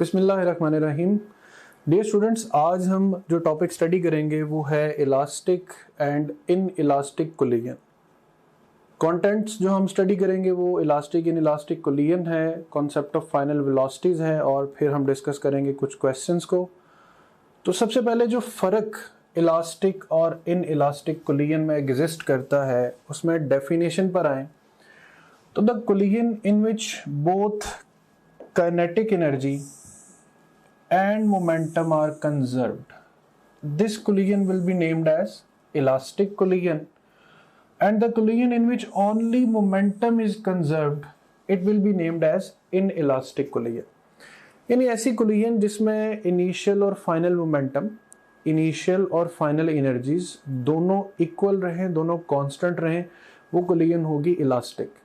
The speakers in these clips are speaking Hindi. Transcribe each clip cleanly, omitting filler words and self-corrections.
बिस्मिल्लाहिर्रहमानिर्रहीम। डियर स्टूडेंट्स, आज हम जो टॉपिक स्टडी करेंगे वो है elastic and inelastic collision. Contents जो हम स्टडी करेंगे वो इलास्टिक इन इलास्टिक कोलिजन है, कॉन्सेप्ट ऑफ फाइनल वेलोसिटीज है और फिर हम डिस्कस करेंगे कुछ क्वेश्चंस को। तो सबसे पहले जो फ़र्क इलास्टिक और इन इलास्टिक कोलिजन में एग्जिस्ट करता है उसमें डेफिनेशन पर आए तो the collision in which both kinetic energy and momentum are conserved. This collision will be named as elastic collision, and the collision in which only momentum is conserved, it will be named as inelastic collision. यानी ऐसी collision जिसमें इनिशियल और फाइनल मोमेंटम, इनिशियल और फाइनल एनर्जीज दोनों इक्वल रहें, दोनों कांस्टेंट रहें, वो collision होगी इलास्टिक।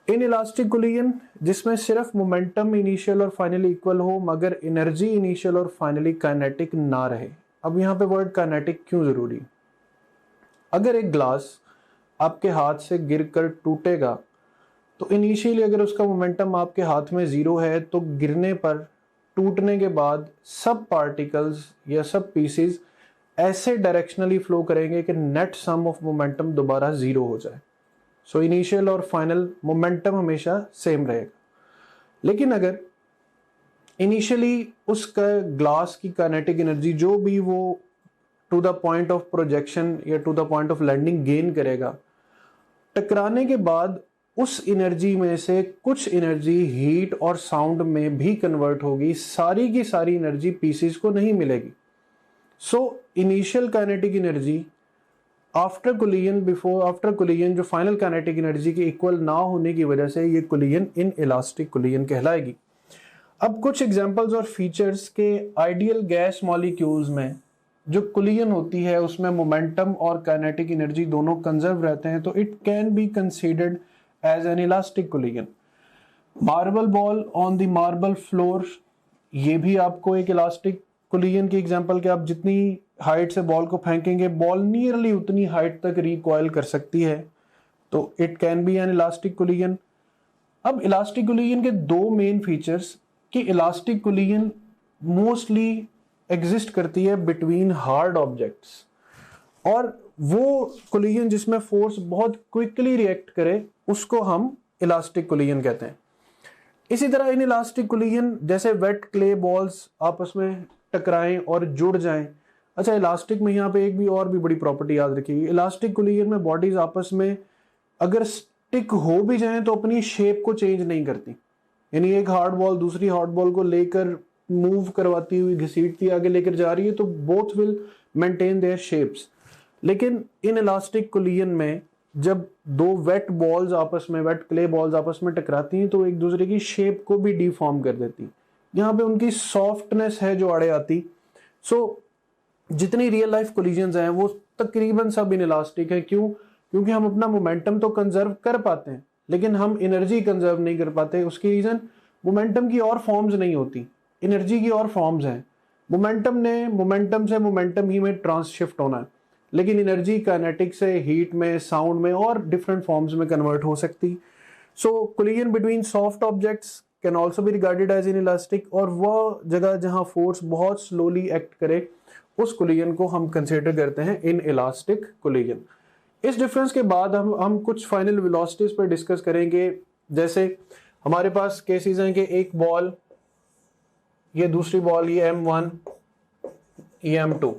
इन इलास्टिक कोलिजन जिसमें सिर्फ मोमेंटम इनिशियल और फाइनली इक्वल हो मगर एनर्जी इनिशियल और फाइनली काइनेटिक ना रहे। अब यहाँ पे वर्ड काइनेटिक क्यों जरूरी? अगर एक ग्लास आपके हाथ से गिरकर टूटेगा तो इनिशियली अगर उसका मोमेंटम आपके हाथ में जीरो है तो गिरने पर, टूटने के बाद सब पार्टिकल्स या सब पीसेस ऐसे डायरेक्शनली फ्लो करेंगे कि नेट सम ऑफ मोमेंटम दोबारा जीरो हो जाए। सो इनिशियल और फाइनल मोमेंटम हमेशा सेम रहेगा। लेकिन अगर इनिशियली उसका ग्लास की काइनेटिक एनर्जी जो भी वो to the point of projection या to the point of landing gain करेगा, टकराने के बाद उस एनर्जी में से कुछ एनर्जी हीट और साउंड में भी कन्वर्ट होगी, सारी की सारी एनर्जी पीसेस को नहीं मिलेगी। So initial kinetic energy after collision जो फाइनल काइनेटिक एनर्जी के इक्वल ना होने की वजह से ये कोलिजन इन इलास्टिक कोलिजन कहलाएगी। अब कुछ एग्जांपल्स और फीचर्स के आइडियल गैस मॉलिक्यूल्स में जो कोलिजन होती है उसमें मोमेंटम और काइनेटिक एनर्जी दोनों कंजर्व रहते हैं, तो it can be considered as an elastic collision. Marble ball on the marble floor, ये भी आपको एक इलास्टिक कोलिजन की एग्जांपल कि आप जितनी हाइट से बॉल को फेंकेंगे बॉल नियरली उतनी हाइट तक रिकॉइल कर सकती है, तो it can B N elastic collision. अब इलास्टिक कोलिजन के दो मेन फीचर्स कि इलास्टिक कोलिजन मोस्टली एग्जिस्ट करती है बिटवीन हार्ड ऑब्जेक्ट्स, और वो कोलिजन जिसमें फोर्स बहुत क्विकली रिएक्ट करे उसको हम इलास्टिक कोलिजन कहते हैं। इसी तरह इन इलास्टिक कोलिजन जैसे वेट क्ले बॉल्स आपस में टकराएं और जुड़ जाएं। अच्छा, इलास्टिक में यहाँ पे एक भी और भी बड़ी प्रॉपर्टी याद रखिएगा, इलास्टिक कोलिजन में बॉडीज आपस में अगर स्टिक हो भी जाएं तो अपनी शेप को चेंज नहीं करती। यानी एक हार्ड बॉल दूसरी हार्ड बॉल को लेकर मूव करवाती हुई घसीटती आगे लेकर जा रही है तो both will maintain their shapes. लेकिन इन इलास्टिक कोलिजन में जब दो वेट क्ले बॉल्स आपस में टकराती हैं तो एक दूसरे की शेप को भी डिफॉर्म कर देती, यहाँ पे उनकी सॉफ्टनेस है जो आड़े आती। सो जितनी रियल लाइफ कोलिजन्स हैं वो तकरीबन सब इनइलास्टिक है। क्यों? क्योंकि हम अपना मोमेंटम तो कंजर्व कर पाते हैं लेकिन हम एनर्जी कंजर्व नहीं कर पाते। उसकी रीजन मोमेंटम की और फॉर्म्स नहीं होती, एनर्जी की और फॉर्म्स हैं। मोमेंटम से मोमेंटम ही में ट्रांसशिफ्ट होना है, लेकिन एनर्जी काइनेटिक से हीट में, साउंड में और डिफरेंट फॉर्म्स में कन्वर्ट हो सकती। So collision between soft objects can also be regarded as inelastic, और वह जगह जहां फोर्स बहुत स्लोली एक्ट करे उस कोलिजन को हम कंसीडर करते हैं इन इलास्टिक कोलिजन। इस डिफरेंस के बाद हम कुछ फाइनल वेलोसिटीज पर डिस्कस करेंगे। जैसे हमारे पास केसेस हैं कि एक बॉल, ये दूसरी बॉल, ये M1, ये M2,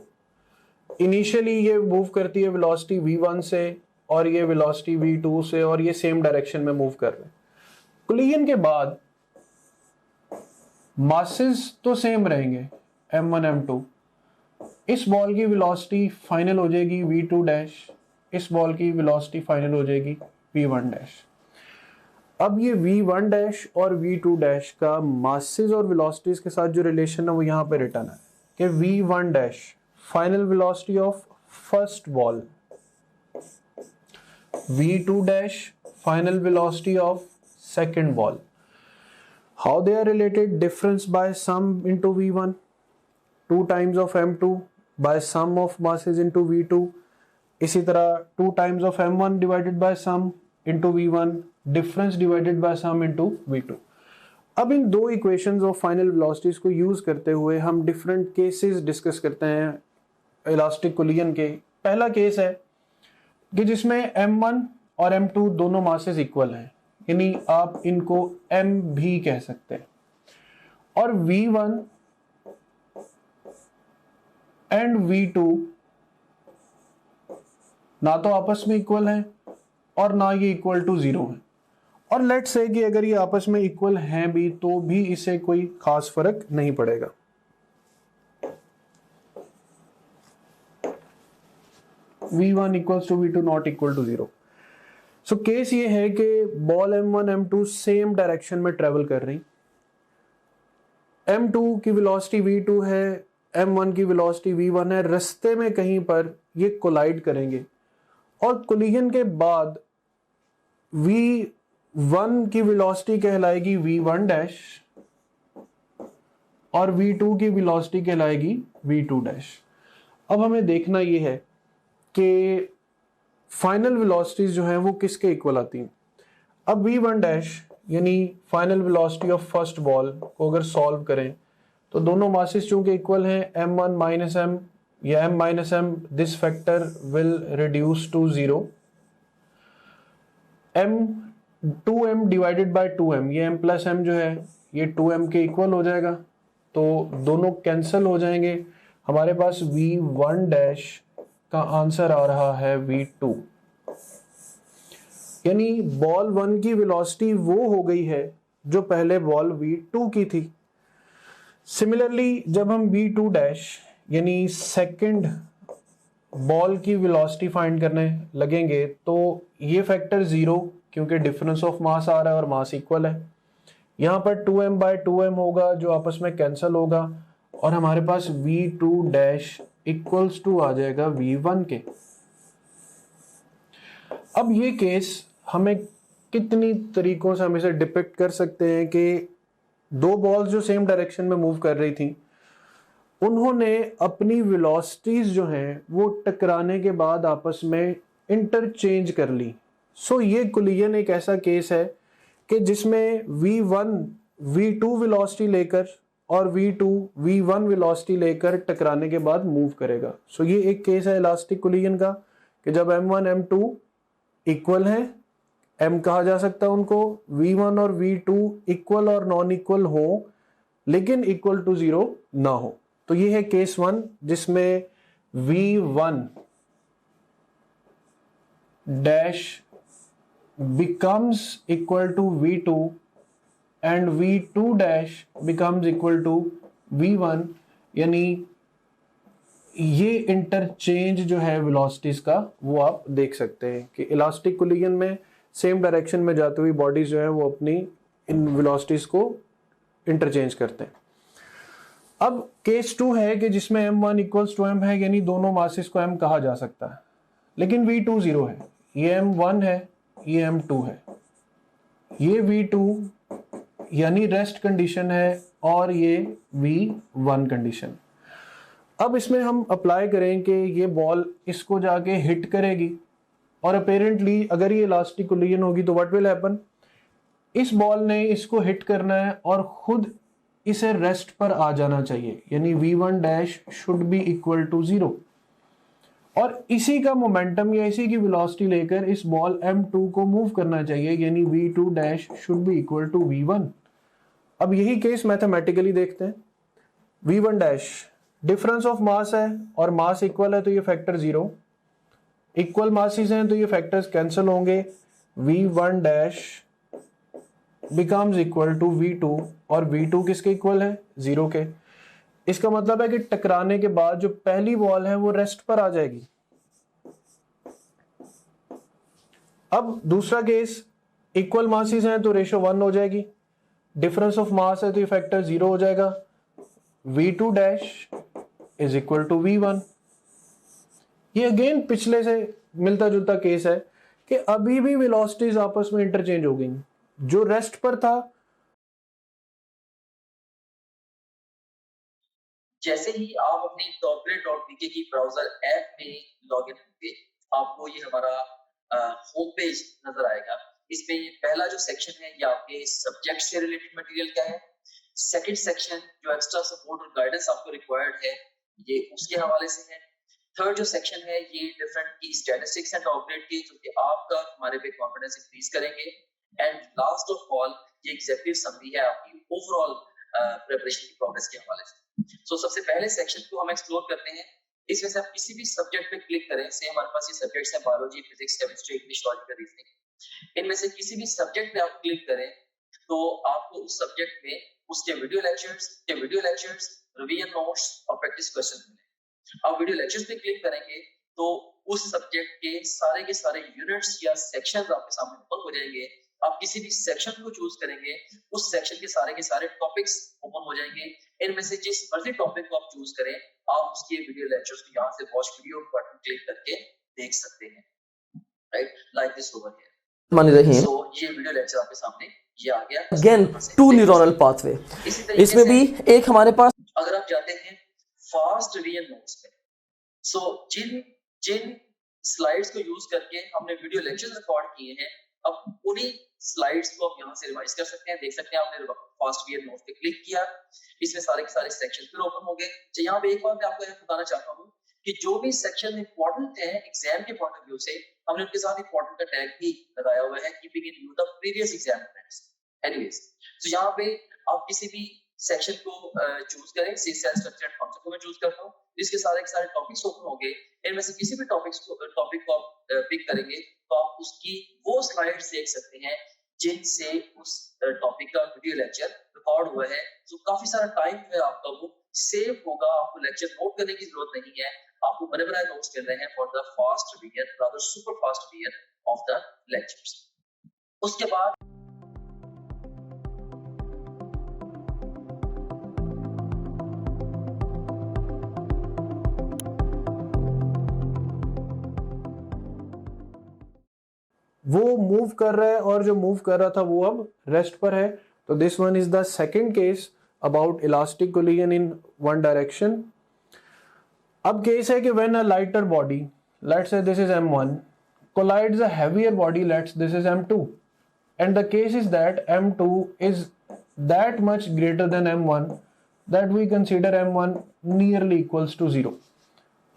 इनिशियली ये मूव करती है वेलोसिटी V1 से और ये वेलोसिटी V2 से और ये सेम डायरेक्शन में मूव कर रहे हैं। कोलिजन के बाद मासेस तो सेम रहेंगे M1 M2, इस बॉल की वेलोसिटी फाइनल हो जाएगी V2 डैश, इस बॉल की वेलोसिटी फाइनल हो जाएगी V1 डैश। अब ये V1 डैश और V2 डैश का मासेस और वेलोसिटीज के साथ जो रिलेशन है वो यहाँ पे रिटर्न है कि V1 dash final velocity of first ball, V2 dash final velocity of second ball. How they are related? Difference by sum into V1. 2 times of m2 by sum of masses into v2, इसी तरह 2 times of m1 divided by sum into v1, difference divided by sum into v2। अब इन दो इक्वेशंस ऑफ फाइनल वेलोसिटीज को यूज करते हुए हम डिफरेंट केसेस डिस्कस करते हैं इलास्टिक कोलिजन के। पहला केस है कि जिसमें m1 और m2 दोनों मासेस इक्वल हैं, यानी आप इनको m भी कह सकते हैं, और v1 एंड v2 ना तो आपस में इक्वल हैं और ना ये इक्वल टू 0 है। और लेट्स से कि अगर ये आपस में इक्वल हैं भी तो भी इससे कोई खास फर्क नहीं पड़ेगा। v1 equals to v2 not equal to 0। सो केस ये है कि ball m1 m2 same direction में ट्रेवल कर रही, m2 की वेलोसिटी v2 है, m1 की वेलोसिटी v1 है, रास्ते में कहीं पर ये कोलाइड करेंगे और कोलिजन के बाद v1 की वेलोसिटी कहलाएगी v1 डैश और v2 की वेलोसिटी कहलाएगी v2 डैश। अब हमें देखना ये है कि फाइनल वेलोसिटीज जो हैं वो किसके इक्वल आती हैं। अब v1 डैश यानी final velocity of first ball को अगर सॉल्व करें तो दोनों मासेस चूंकि इक्वल हैं m1 माइनस m या m minus m, this factor will reduce to 0। m 2m divided by 2m, ये m प्लस m जो है ये 2m के इक्वल हो जाएगा, तो दोनों कैंसिल हो जाएंगे। हमारे पास v1 डैश का आंसर आ रहा है v2, यानी बॉल 1 की वेलोसिटी वो हो गई है जो पहले बॉल v2 की थी। सिमिलरली जब हम v2 डैश यानी सेकंड बॉल की वेलोसिटी फाइंड करने लगेंगे तो ये फैक्टर 0, क्योंकि डिफरेंस ऑफ मास आ रहा है और मास इक्वल है। यहां पर 2m बाय 2m होगा जो आपस में कैंसिल होगा और हमारे पास v2 डैश इक्वल्स टू आ जाएगा v1 के। अब ये केस हमें कितनी तरीकों से हम इसे डिपिक्ट कर सकते हैं कि दो बॉल्स जो सेम डायरेक्शन में मूव कर रही थी उन्होंने अपनी वेलोसिटीज जो हैं वो टकराने के बाद आपस में इंटरचेंज कर ली। सो ये कोलिजन एक ऐसा केस है कि जिसमें v1 v2 वेलोसिटी लेकर और v2 v1 वेलोसिटी लेकर टकराने के बाद मूव करेगा। सो ये एक केस है इलास्टिक कोलिजन का कि जब m1 m2 इक्वल हैं, m कहा जा सकता है उनको, v1 और v2 इक्वल और नॉन इक्वल हो लेकिन इक्वल टू 0 ना हो। तो ये है केस 1 जिसमें v1 dash becomes equal to v2 and v2 dash becomes equal to v1, यानी ये इंटरचेंज जो है वेलोसिटीज का वो आप देख सकते हैं कि इलास्टिक कोलिजन में सेम डायरेक्शन में जाती हुई बॉडीज जो है वो अपनी इन वेलोसिटीज को इंटरचेंज करते हैं। अब केस 2 है कि जिसमें m1 इक्वल्स टू m है, यानी दोनों मासेस को m कहा जा सकता है, लेकिन v2 0 है, ये m1 है, ये m2 है, ये v2 यानी रेस्ट कंडीशन है और ये v1 कंडीशन। अब इसमें हम अप्लाई करें कि ये बॉल इसको जाके हिट करेगी और अपेरेंटली अगर ये इलास्टिक कोलिजन होगी तो व्हाट विल हैपन, इस बॉल ने इसको हिट करना है और खुद इसे रेस्ट पर आ जाना चाहिए, यानी v1 dash should be equal to 0 और इसी का मोमेंटम या इसी की वेलोसिटी लेकर इस बॉल m2 को मूव करना चाहिए, यानी v2 dash should be equal to v1। अब यही केस मैथमेटिकली देखते हैं। v1 dash difference of mass है और मास इक्वल है तो ये फैक्टर 0, इक्वल मासेस हैं तो ये फैक्टर्स कैंसिल होंगे, v1 dash becomes equal to v2 और v2 किसके इक्वल है, 0 के। इसका मतलब है कि टकराने के बाद जो पहली बॉल है वो रेस्ट पर आ जाएगी। अब दूसरा केस, इक्वल मासेस हैं तो रेशियो 1 हो जाएगी, डिफरेंस ऑफ मास है तो ये फैक्टर 0 हो जाएगा, v2 dash is equal to v1। ये अगेन पिछले से मिलता जुलता केस है कि अभी भी वेलोसिटीज आपस में इंटरचेंज हो गई, जो रेस्ट पर था जैसे ही आप अपनी topgrade.bk की ब्राउजर ऐप में लॉगिन होंगे, आपको ये हमारा होम पेज नजर आएगा। इसमें ये पहला जो सेक्शन है ये आपके सब्जेक्ट से रिलेटेड मटेरियल का है। सेकंड सेक्शन जो एक्स्ट्रा सपोर्ट और गाइडेंस आपको रिक्वायर्ड है ये उसके हवाले से है। थर्ड जो सेक्शन है ये डिफरेंट की स्टैटिस्टिक्स एंड टॉपग्रेड की, जो कि आपका हमारे पे कॉन्फिडेंस इंक्रीज करेंगे। एंड लास्ट ऑफ ऑल ये एग्जीक्यूटिव समरी है आपकी ओवरऑल प्रिपरेशन की प्रोग्रेस के हवाले से। सो सबसे पहले सेक्शन को हम एक्सप्लोर करते हैं। इसमें से आप किसी भी सब्जेक्ट पे क्लिक करें, से हमारे पास ये सब्जेक्ट्स हैं biology, physics, chemistry, English, logical reasoning. इनमें से किसी भी सब्जेक्ट पे आप क्लिक करें तो आपको उस सब्जेक्ट में उसके वीडियो लेक्चर्स, रिवीजन नोट्स और प्रैक्टिस क्वेश्चन मिलेंगे। आप वीडियो लेक्चर्स पे क्लिक करेंगे तो उस सब्जेक्ट के सारे यूनिट्स या सेक्शंस आपके सामने ओपन हो जाएंगे। आप किसी भी सेक्शन को चूज करेंगे, उस सेक्शन के सारे टॉपिक्स ओपन हो जाएंगे। इनमें से जिस मर्जी टॉपिक को आप चूज करें, आप उसके वीडियो लेक्चर्स को यहाँ से वॉच वीडियो बटन क्लिक करके देख सकते हैं, right, like this over here. मान रही सो ये वीडियो लेक्चर आपके सामने ये आ गया। अगेन टू न्यूरल पाथवे, इसमें भी एक हमारे पास अगर आप जाते हैं फास्ट रिवीजन नोट्स पे, सो जिन स्लाइड्स को यूज करके हमने वीडियो लेक्चर्स रिकॉर्ड किए हैं, अब उन्हीं स्लाइड्स को आप यहाँ से रिवाइज कर सकते हैं। देख सकते हैं आपने फास्ट रिवीजन नोट्स पे क्लिक किया, इसमें सारे के सारे सेक्शन फिर ओपन हो गए। तो यहाँ पे एक बात मैं आपको बताना चाहता हूँ कि जो भी सेक्शन इंपॉर्टेंट है एग्जाम के पॉइंट ऑफ व्यू से, हमने उनके साथ इंपॉर्टेंट का टैग भी लगाया हुआ है, keeping in view the previous exam friends. Anyways, तो यहाँ पे आप किसी भी सेक्शन को चूज करें। सी सेल स्ट्रक्चर एंड कॉन्सेप्ट को मैं चूज करता हूँ। इसके सारे टॉपिक्स ओपन होंगे। इनमें से किसी भी टॉपिक को आप पिक करेंगे तो आप उसकी वो स्लाइड्स देख सकते हैं जिनसे उस टॉपिक का वीडियो लेक्चर रिकॉर्ड हुआ है। तो काफी सारा टाइम है आपका वो सेव होगा। आपको लेक्चर नोट करने की जरूरत नहीं है, आपको बने बनाए नोट्स मिल रहे हैं for the fast revision, rather super fast revision of the lectures. उसके बाद वो मूव कर रहा है और जो मूव कर रहा था वो अब रेस्ट पर है। तो this one is the second case about elastic collision in one direction. अब केस है कि when a lighter body, let's say this is m1, collides a heavier body, let's this is m2, and the case is that m2 is that much greater than m1 that we consider m1 nearly equals to 0।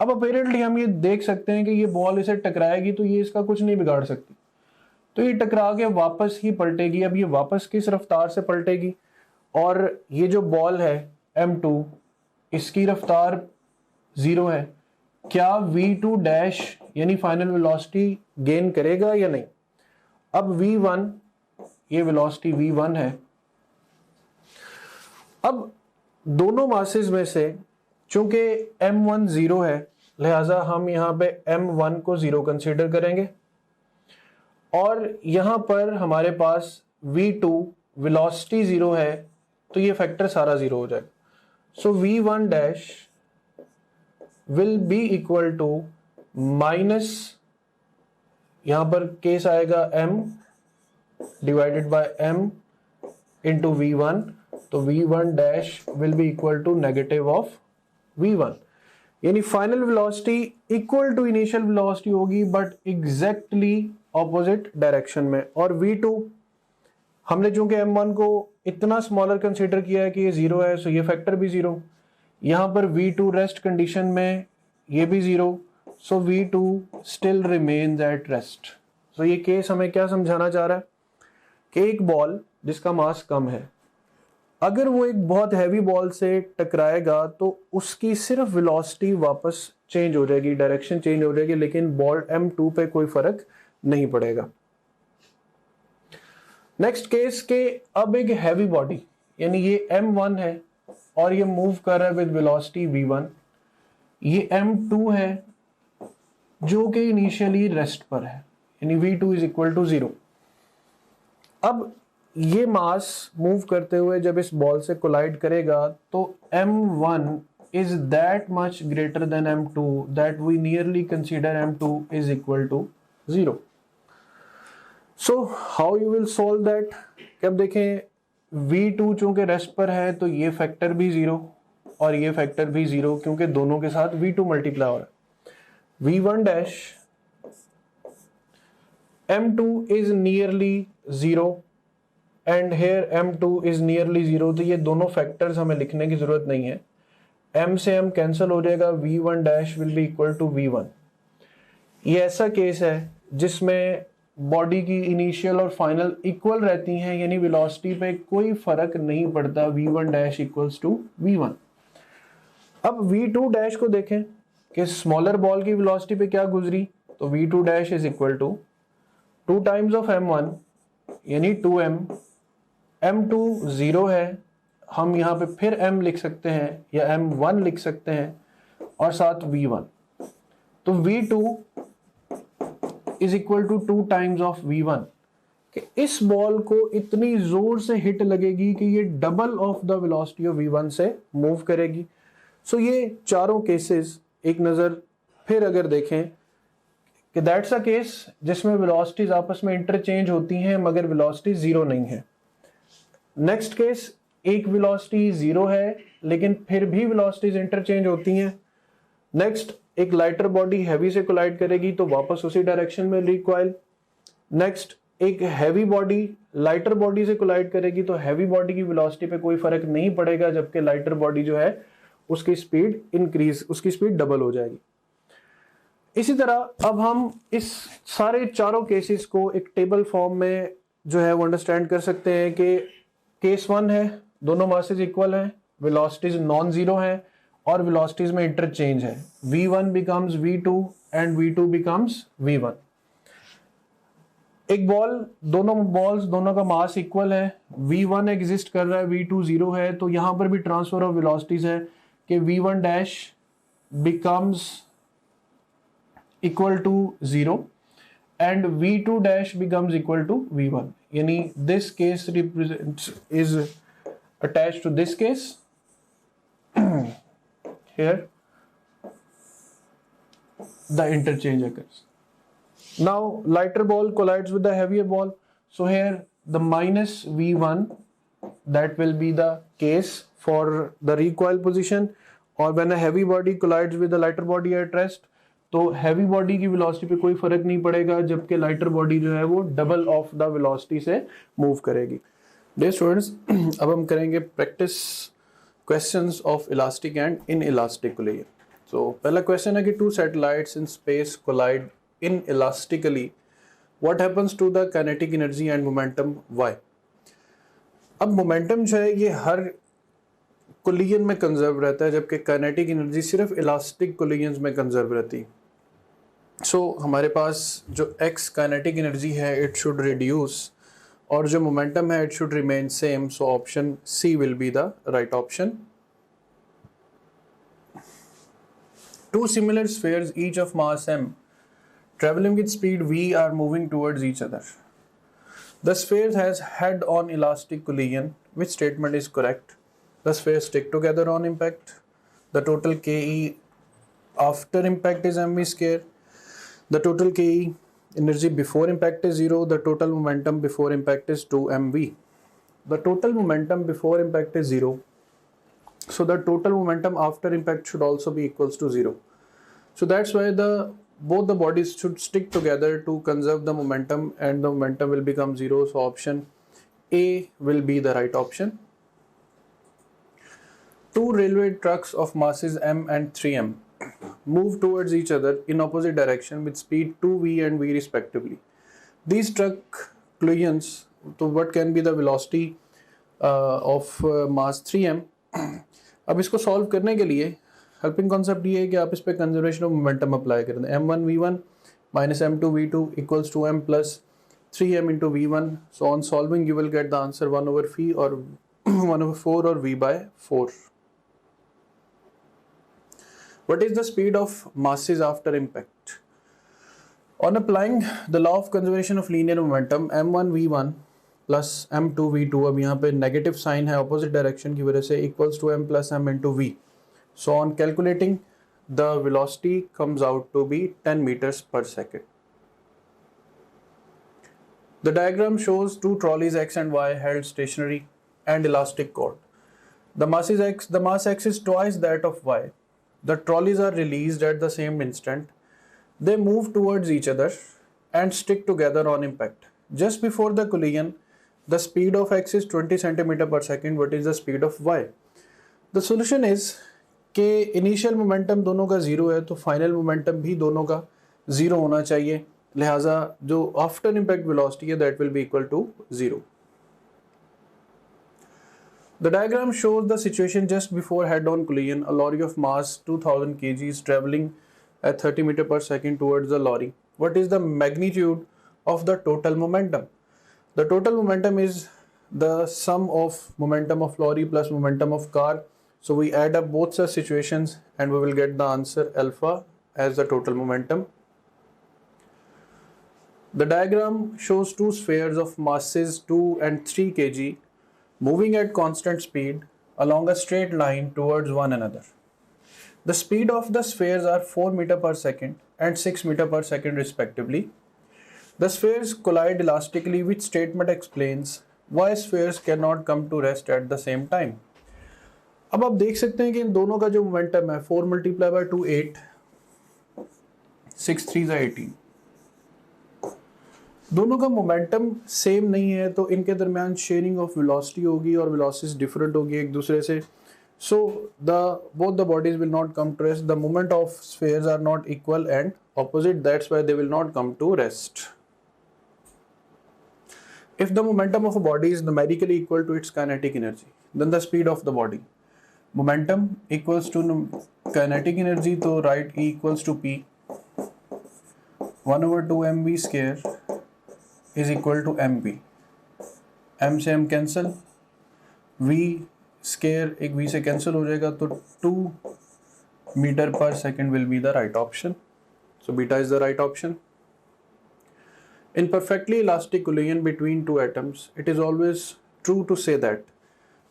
अब अपेरेंटली हम ये देख सकते हैं कि ये बॉल इसे टकराएगी तो ये इसका कुछ नहीं बिगाड़ सकती, तो ये टकरा के वापस ही पलटेगी। अब ये वापस किस रफ्तार से पलटेगी, और ये जो बॉल है m2 इसकी रफ्तार 0 है, क्या v2 डैश यानी फाइनल वेलोसिटी गेन करेगा या नहीं। अब v1, ये वेलोसिटी v1 है। अब दोनों मासेस में से चूंकि m1 0 है, लिहाजा हम यहाँ पे m1 को 0 कंसीडर करेंगे, और यहाँ पर हमारे पास v2 वेलोसिटी 0 है, तो ये फैक्टर सारा 0 हो जाएगा। So v1 dash will be equal to minus, यहां पर केस आएगा m divided by m into v1, तो v1 dash will be equal to negative of v1, यानी final velocity equal to initial velocity होगी बट एग्जैक्टली ऑपोजिट डायरेक्शन में। और v2 हमने चूंकि m1 को इतना स्मॉलर कंसीडर किया है कि ये 0 है, सो ये फैक्टर भी 0। यहां पर v2 रेस्ट कंडीशन में ये भी 0, so v2 still remains at rest. So ये केस हमें क्या समझाना चाह रहा है कि एक बॉल जिसका मास कम है, अगर वो एक बहुत हैवी बॉल से टकराएगा तो उसकी सिर्फ वेलोसिटी वापस चेंज हो जाएगी, डायरेक्शन चेंज हो जाएगी, लेकिन बॉल m2 पे कोई फर्क नहीं पड़ेगा। नेक्स्ट केस के अब एक हैवी बॉडी, यानी ये m1 है और ये मूव कर रहा है विद वेलोसिटी v1, ये m2 है जो कि इनिशियली रेस्ट पर है, यानी v2 इज इक्वल टू 0। अब ये मास मूव करते हुए जब इस बॉल से कोलाइड करेगा तो m1 is that much greater than m2 that we nearly consider m2 is equal to 0। So how you will solve that. अब देखें v2 चूंकि रेस्ट पर है तो ये फैक्टर भी 0, और ये फैक्टर भी 0 क्योंकि दोनों के साथ v2 मल्टीप्लाई हो रहा है। v1 dash m2 is nearly 0 and here m2 is nearly 0, तो ये दोनों फैक्टर्स हमें लिखने की जरूरत नहीं है, m से m कैंसिल हो जाएगा, v1 dash will be equal to v1। ये ऐसा केस है जिसमें बॉडी की इनिशियल और फाइनल इक्वल रहती हैं, यानी वेलोसिटी पे कोई फर्क नहीं पड़ता, v1 dash equals to v1। अब v2 डैश को देखें कि स्मॉलर बॉल की वेलोसिटी पे क्या गुजरी, तो v2 dash is equal to 2 times of m1 यानी 2m, m2 0 है, हम यहाँ पे फिर m लिख सकते हैं या m1 लिख सकते हैं और साथ v1, तो v2 is equal to 2 times of v1 कि इस बॉल को इतनी जोर से हिट लगेगी कि ये double of the velocity of v1 से मूव करेगी। सो ये चारों केसेस एक नज़र फिर अगर देखें कि दैट्स अ केस जिसमें वेलोसिटीज आपस में इंटरचेंज होती हैं मगर वेलोसिटी 0 नहीं है। नेक्स्ट केस, एक वेलोसिटी 0 है लेकिन फिर भी वेलोसिटीज इंटरचेंज होती हैं। नेक्स्ट, एक लाइटर बॉडी हैवी से कोलाइड करेगी तो वापस उसी डायरेक्शन में रिकॉइल। नेक्स्ट, एक हैवी बॉडी लाइटर बॉडी से कोलाइड करेगी तो हैवी बॉडी की वेलोसिटी पे कोई फर्क नहीं पड़ेगा, जबकि लाइटर बॉडी जो है उसकी स्पीड डबल हो जाएगी। इसी तरह अब हम इस सारे चारों केसेस को एक टेबल फॉर्म में जो है वो अंडरस्टैंड कर सकते हैं कि केस 1 है, दोनों मासेस इक्वल हैं, वेलोसिटीज नॉन जीरो हैं और वेलोसिटीज में इंटरचेंज है, v1 becomes v2 and v2 becomes v1। एक बॉल, दोनों का मास इक्वल है, v1 एग्जिस्ट कर रहा है, v2 0 है, तो यहां पर भी ट्रांसफर ऑफ वेलोसिटीज है कि v1 dash becomes equal to 0 and v2 dash becomes equal to v1, यानी this case represents is attached to this case here the interchange occurs. Now lighter ball collides with the heavier ball, so here the minus v1, that will be the case for the recoil position, or when a heavy body collides with a lighter body at rest, तो हैवी बॉडी की वेलोसिटी पे कोई फर्क नहीं पड़ेगा, जबकि लाइटर बॉडी जो है वो डबल ऑफ द वेलोसिटी से मूव करेगी। डियर स्टूडेंट्स, अब हम करेंगे practice questions of elastic and inelastic collision. So पहला क्वेश्चन है कि two satellites in space collide inelastically, what happens to the kinetic energy and momentum, why. अब मोमेंटम जो है ये हर कोलिजन में कंजर्व रहता है, जबकि काइनेटिक एनर्जी सिर्फ इलास्टिक कोलिजन्स में कंजर्व रहती है। सो हमारे पास जो x काइनेटिक एनर्जी है इट शुड रिड्यूस और जो मोमेंटम है it should remain same, so option C will be the right option. Two similar spheres each of mass m traveling with speed v are moving towards each other. The sphere has head-on elastic collision. Which statement is correct? The spheres stick together on impact. The total Ke after impact is mv square. The total Ke energy before impact is 0. The total momentum before impact is 2mv. The total momentum before impact is 0. So the total momentum after impact should also be equals to 0. So that's why both the bodies should stick together to conserve the momentum, and the momentum will become 0. So option A will be the right option. Two railway trucks of masses m and 3m move towards each other in opposite direction with speed 2v and v respectively. These truck collisions, so what can be the velocity of mass 3m? अब इसको सॉल्व करने के लिए हेल्पिंग कॉन्सेप्ट ये है कि आप इस पे कंजर्वेशन ऑफ मोमेंटम अप्लाई कर दें। m1 v1 minus m2 v2 equals to m plus 3m into v1. So on solving you will get the answer 1 over phi or 1 over 4 or v by 4. What is the speed of masses after impact? On applying the law of conservation of linear momentum, m1 v1 plus m2 v2, अब यहाँ पे नेगेटिव साइन है ऑपोजिट डायरेक्शन की वजह से, equals to m plus m into v. So on calculating, the velocity comes out to be 10 meters per second. The diagram shows two trolleys x and y held stationary and elastic cord. The mass x is twice that of y. The trolleys are released at the same instant. They move towards each other and stick together on impact. Just before the collision, the speed of x is 20 cm per second. What is the speed of y? The solution is कि इनिशियल मोमेंटम दोनों का जीरो है तो फाइनल मोमेंटम भी दोनों का जीरो होना चाहिए, लिहाजा जो आफ्टर इम्पैक्ट वेलोसिटी है that will be equal to zero. The diagram shows the situation just before head-on collision. A lorry of mass 2000 kg is traveling at 30 meter per second towards the lorry. What is the magnitude of the total momentum? The total momentum is the sum of momentum of lorry plus momentum of car. So we add up both such situations and we will get the answer alpha as the total momentum. The diagram shows two spheres of masses 2 and 3 kg moving at constant speed along a straight line towards one another. The speed of the spheres are 4 meter per second and 6 meter per second respectively. The spheres collide elastically, which statement explains why spheres cannot come to rest at the same time. अब आप देख सकते हैं कि इन दोनों का जो मोमेंटम है 4 मल्टीप्लाई बाय 2 8, 6 3 18, दोनों का मोमेंटम सेम नहीं है तो इनके दरमियान शेयरिंग ऑफ वेलोसिटी होगी और वेलोसिटीज डिफरेंट होगी एक दूसरे से. सो both the bodies will not come to rest. The moment of spheres are not equal and opposite, that's why they will not come to rest. If the momentum of a body is numerically equal to its kinetic energy, then the speed of the body. Momentum equals to kinetic energy, तो write E equals to P 1 over 2 mv square is equal to mv. m से m कैंसिल, v स्केयर एक v से कैंसिल हो जाएगा तो 2 मीटर पर second will be the right option. So beta is the right option. In perfectly elastic collision between two atoms, it is always true to say that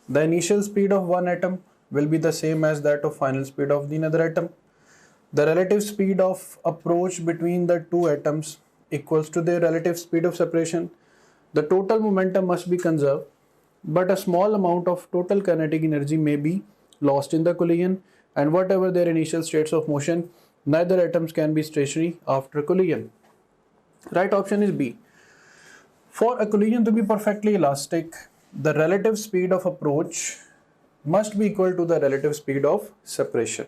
the initial speed of one atom will be the same as that of final speed of the another atom. The relative speed of approach between the two atoms equals to their relative speed of separation. The total momentum must be conserved, but a small amount of total kinetic energy may be lost in the collision, and whatever their initial states of motion, neither atoms can be stationary after collision. Right option is B. For a collision to be perfectly elastic, the relative speed of approach must be equal to the relative speed of separation.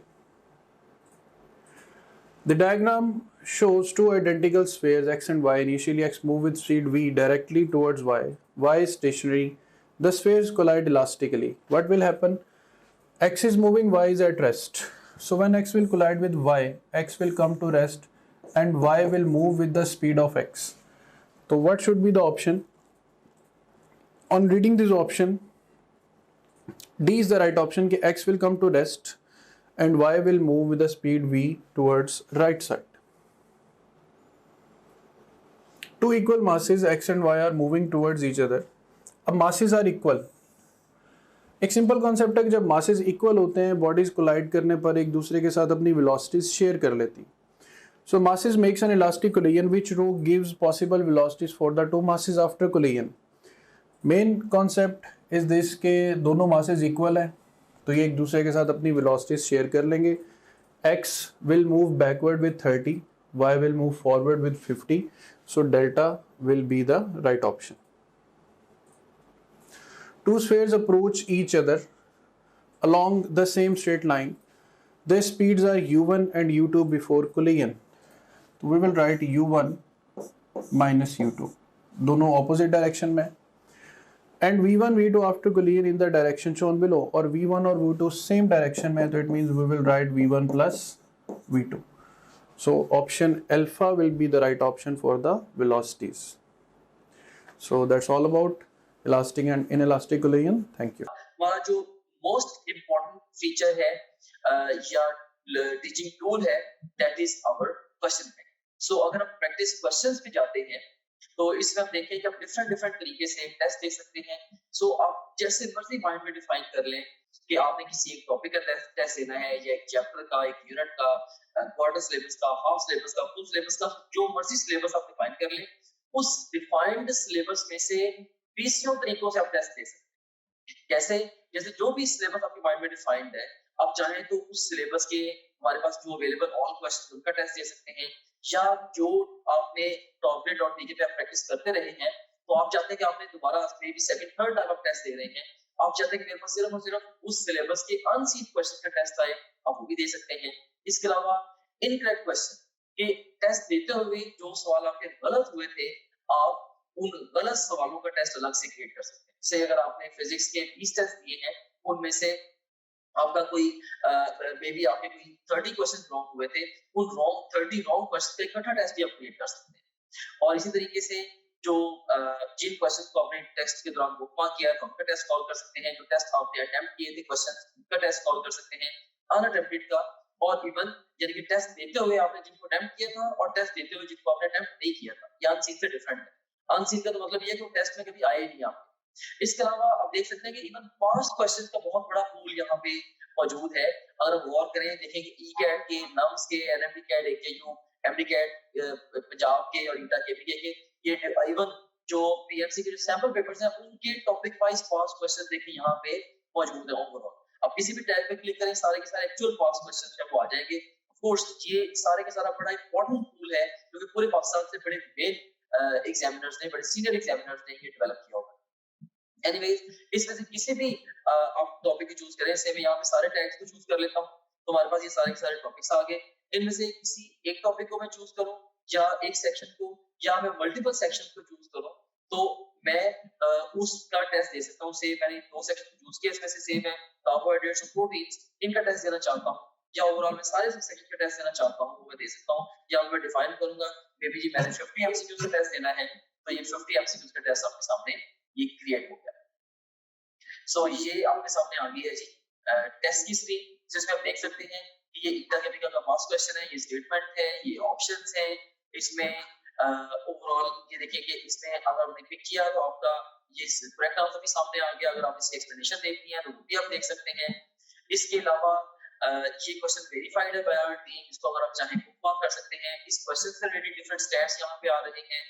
The diagram shows two identical spheres x and y. Initially x move with speed v directly towards y. Y is stationary. The spheres collide elastically. What will happen? X is moving, y is at rest. So when x will collide with y, x will come to rest and y will move with the speed of x. So what should be the option? On reading this option, D is the right option कि x will come to rest and y will move with the speed v towards right side. Two equal masses x and y are moving towards each other. अब masses are equal. एक सिंपल कॉन्सेप्ट है कि जब masses equal होते हैं, bodies collide करने पर एक दूसरे के साथ अपनी velocities share कर लेती. So masses makes an elastic collision which rho gives possible velocities for the two masses after collision. Main concept is this के दोनों मासेस इक्वल हैं तो ये एक दूसरे के साथ अपनी वेलोसिटीज शेयर कर लेंगे. x will move backward with 30, y will move forward with 50, so delta will be the right option. Two spheres approach each other along the same straight line. Their speeds are u1 and u2 before collision. We will write u1 minus u2, दोनों opposite direction में, and v1 v2 after collision in the direction shown below, और v1 और v2 same direction में, तो it means we will write v1 plus v2. So option alpha will be the right option for the velocities. So that's all about elastic and inelastic collision. Thank you. हमारा जो मोस्ट इम्पोर्टेंट फीचर है या टीचिंग टूल है, that is our question bank. So अगर हम प्रैक्टिस क्वेश्चंस पे जाते हैं तो इसमें हम देखें कि आप डिफरेंट तरीके से टेस्ट दे सकते हैं. सो आप जैसे मर्जी माइंड में डिफाइन कर लें कि आपने किसी एक टॉपिक का टेस्ट देना है या एक चैप्टर का, एक यूनिट का, क्वार्टर सिलेबस का, हाफ सिलेबस का, फुल सिलेबस का, जो मर्जी सिलेबस आप डिफाइन कर लें. उस डिफाइंड सिलेबस में से 20 तरीकों से आप टेस्ट दे सकते हैं. कैसे? जैसे जो भी सिलेबस आपके माइंड में डिफाइंड है, आप चाहें तो उस सिलेबस के हमारे पास जो अवेलेबल ऑल क्वेश्चन उनका टेस्ट दे सकते हैं, या जो आपने टॉपलेट.वीके पे आप प्रैक्टिस करते रहे हैं, तो आप चाहते हैं कि आपने दोबारा may be second third time आप टेस्ट दे रहे हैं, आप चाहते हैं कि मेरे पास सिर्फ और सिर्फ उस सिलेबस के अनसीन क्वेश्चन का टेस्ट आए, आप वो भी दे सकते हैं। इसके अलावा इनकरेक्ट क्वेश्चन के टेस्ट देते हुए जो सवाल आपके गलत हुए थे, आप उन गलत सवालों का टेस्ट अलग से क्रिएट कर सकते हैं। जैसे अगर आपने फिजिक्स के 20 टेस्ट दिए हैं, उनमें से आपका कोई मे बी आपके कोई 30 क्वेश्चन रॉन्ग हुए थे, उन 30 रॉन्ग क्वेश्चन का इकट्ठा टेस्ट भी आप क्रिएट कर सकते हैं। और इसी तरीके से जो जिन क्वेश्चन को आपने टेस्ट के दौरान बुकमार्क किया तो उनका टेस्ट कॉल कर सकते हैं, जो टेस्ट आपने अटेम्प्ट किए थे क्वेश्चन उनका टेस्ट कॉल कर सकते हैं, अनअटेम्प्टेड का, और इवन यानी कि टेस्ट देते हुए आपने जिनको अटेम्प्ट किया था और टेस्ट देते हुए जिनको आपने अटेम्प्ट नहीं किया था, ये अनसीन से डिफरेंट है। अनसीन का तो मतलब ये है कि वो टेस्ट में कभी आए ही नहीं आपके। इसके अलावा आप देख सकते हैं कि इवन पास्ट क्वेश्चंस का बहुत बड़ा पूल यहाँ पे मौजूद है। अगर हम गौर करें, देखें कि ई-कैट के, नम्स के, NMD CAT, AKU, MD CAT, Punjab के और ईटा के, बीके के, ये इवन जो पीएमसी के जो सैंपल पेपर्स हैं उनके टॉपिक वाइज पास्ट क्वेश्चन देखिए यहाँ पे मौजूद है ओवरऑल। आप किसी भी टैब पे क्लिक करें, सारे के सारे एक्चुअल पास्ट क्वेश्चन जो आ जाएंगे। ऑफ कोर्स ये सारे के सारा बड़ा इंपॉर्टेंट टूल है क्योंकि पूरे पाकिस्तान से बड़े मेन एग्जामिनर्स ने, बड़े सीनियर एग्जामिनर्स ने ये डेवलप किया होगा। एनीवेज, इसमें से किसी भी आप टॉपिक को चूज करें, से मैं यहाँ पे सारे टैग्स को चूज कर लेता हूँ, तो हमारे पास ये सारे के सारे टॉपिक्स आ गए। इनमें से किसी एक टॉपिक को मैं चूज करूँ या एक सेक्शन को, या मैं मल्टीपल सेक्शन को चूज करूँ, तो मैं उसका टेस्ट दे सकता हूँ। से मैंने 2 सेक्शन चूज किए, इसमें से सेम है कार्बोहाइड्रेट्स और प्रोटीन्स, इनका टेस्ट देना चाहता हूँ, या ओवरऑल मैं सारे सेक्शन का टेस्ट देना चाहता हूँ, वो मैं दे सकता हूँ। या मैं डिफाइन करूंगा मे बी जी मैंने 50 एमसीक्यूज का टेस्ट देना है, तो ये 50 एमसीक्यूज का टेस्ट आपके सामने ये क्रिएट हो गया। सो ये आपके सामने आ गई है जी टेस्ट की स्क्रीन, जिसमें आप देख सकते हैं कि ये ईटा केमिकल का पास्ट क्वेश्चन है, ये स्टेटमेंट है, ये ऑप्शंस हैं। इसमें ओवरऑल ये देखिए कि इसमें अगर आपने पिक किया तो आपका ये करेक्ट आंसर भी सामने आ गया। अगर आप इसकी एक्सप्लेनेशन देखनी है तो वो भी आप देख सकते हैं। इसके अलावा ये क्वेश्चन वेरीफाइड है बाय आवर टीम, इसको अगर आप चाहें बुकमार्क कर सकते हैं। इस क्वेश्चन से रिलेटेड डिफरेंट स्टैट्स यहाँ पे आ रहे हैं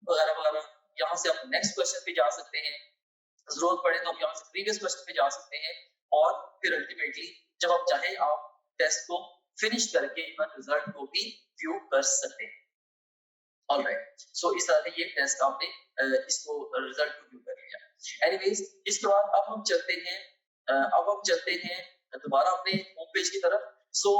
वगैरह वगैरह। यहाँ से आप नेक्स्ट क्वेश्चन पे जा सकते हैं, जरूरत पड़े तो आप यहाँ से प्रीवियस क्वेश्चन पे जा सकते हैं, और फिर अल्टीमेटली जब आप चाहें आप टेस्ट को फिनिश करके इवन रिजल्ट को भी व्यू कर सकते हैं। ऑलराइट, सो इस तरह से ये टेस्ट आपने इसको रिजल्ट को व्यू कर लिया। एनीवेज, इसके बाद अब हम चलते हैं दोबारा अपने होम पेज की तरफ। सो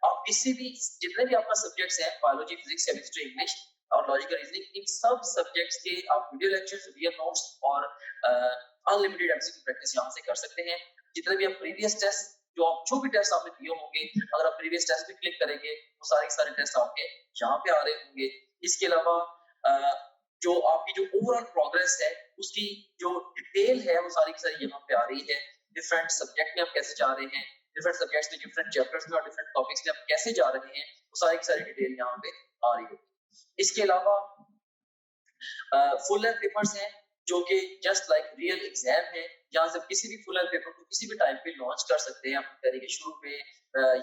आप किसी भी जितने भी आपका सब्जेक्ट्स हैं, बायोलॉजी, फिजिक्स, केमिस्ट्री, इंग्लिश और लॉजिकल रीजनिंग, इन सब सब्जेक्ट्स के आप वीडियो लेक्चर्स, वीडियो नोट्स और अनलिमिटेड एमसीक्यू प्रैक्टिस यहाँ से कर सकते हैं। जितने भी आप प्रीवियस टेस्ट जो भी टेस्ट आपने दिए होंगे, अगर आप प्रीवियस टेस्ट पे क्लिक करेंगे तो सारे टेस्ट आपके यहाँ पे आ रहे होंगे। इसके अलावा जो आपकी जो ओवरऑल प्रोग्रेस है उसकी जो डिटेल है वो सारी की सारी यहाँ पे आ रही है। डिफरेंट सब्जेक्ट में आप कैसे जा रहे हैं, डिफरेंट सब्जेक्ट्स में, डिफरेंट चैप्टर्स में और डिफरेंट टॉपिक्स में आप कैसे जा रहे हैं, वो सारी की सारी डिटेल यहाँ पे आ रही है। इसके अलावा फुल लेंथ पेपर्स हैं जो कि जस्ट लाइक रियल एग्जाम है। यहाँ से किसी भी फुल लेंथ पेपर को किसी भी टाइम पे लॉन्च कर सकते हैं अपनी तरीके शुरू में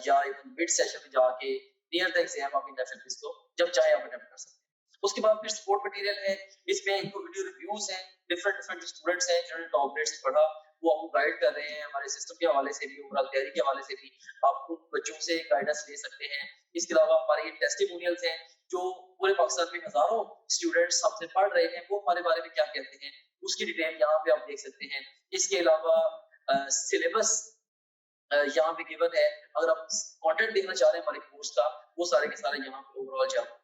या इवन मिड सेशन में जाके नियर द एग्जाम आप इन इसको जब चाहे आप अटेम्प्ट कर सकते हैं। उसके बाद फिर सपोर्ट मटेरियल है, इसमें इनको वीडियो रिव्यूज हैं, डिफरेंट स्टूडेंट्स हैं जिन्होंने टॉप ग्रेड से पढ़ा, वो आपको गाइड कर रहे हैं हमारे सिस्टम के हवाले से भी, ओवरऑल तैयारी के हवाले से भी आप उन बच्चों से गाइडेंस ले सकते हैं। इसके अलावा हमारे ये टेस्टिमोनियल्स हैं जो पूरे पाकिस्तान में हजारों स्टूडेंट्स हमसे पढ़ रहे हैं, वो हमारे बारे में क्या कहते हैं उसकी डिटेल यहाँ पे आप देख सकते हैं। इसके अलावा सिलेबस यहाँ पे गिवन है, अगर आप कंटेंट देखना चाह रहे हैं हमारे कोर्स का, वो सारे के सारे यहाँ पे ओवरऑल जब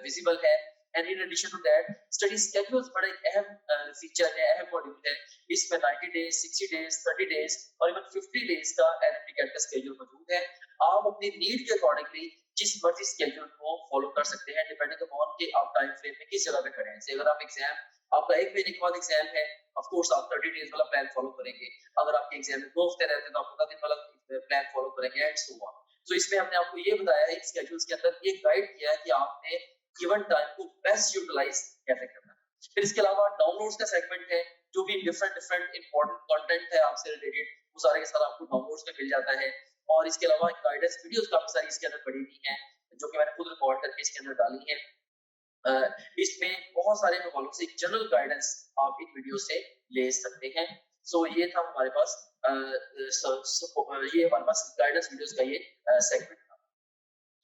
विजिबल है। And in addition to that study schedules बड़ा एक अहम फीचर है, अहम मॉड्यूल है। इसमें 90 डेज, 60 डेज, 30 डेज और इवन 50 डेज का एनएमटी कैट का स्केड्यूल मौजूद है। आप अपनी नीड के अकॉर्डिंगली जिस मर्जी स्केड्यूल को फॉलो कर सकते हैं डिपेंडिंग अपॉन कि आप टाइम फ्रेम में किस जगह पे खड़े हैं। जैसे अगर आप एग्जाम आपका 1 महीने के बाद एग्जाम है, ऑफ कोर्स आप 30 डेज वाला प्लान फॉलो करेंगे। अगर आपके एग्जाम में 2 हफ्ते रहते हैं तो आप 15 दिन वाला प्लान फॉलो करेंगे एंड सो ऑन। तो इसमें हमने आपको ये बताया है स्केड्यूल्स के अंदर ये गाइड किया है कि आपने गिवन टाइम को बेस्ट यूटिलाइज कैसे करना है। फिर इसके अलावा डाउनलोड्स का सेगमेंट है, जो भी डिफरेंट इंपॉर्टेंट कंटेंट है आपसे रिलेटेड वो सारे के सारे आपको डाउनलोड्स में मिल जाता है। और इसके अलावा गाइडेंस वीडियोस काफी सारी इसके अंदर पड़ी हुई हैं जो कि मैंने खुद रिकॉर्ड करके इसके अंदर डाली है। इसमें बहुत सारे हवालों से जनरल गाइडेंस आप इन वीडियो से ले सकते हैं। सो ये था हमारे पास ये हमारे पास गाइडेंस वीडियोस का ये सेगमेंट था.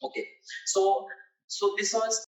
Okay, so this was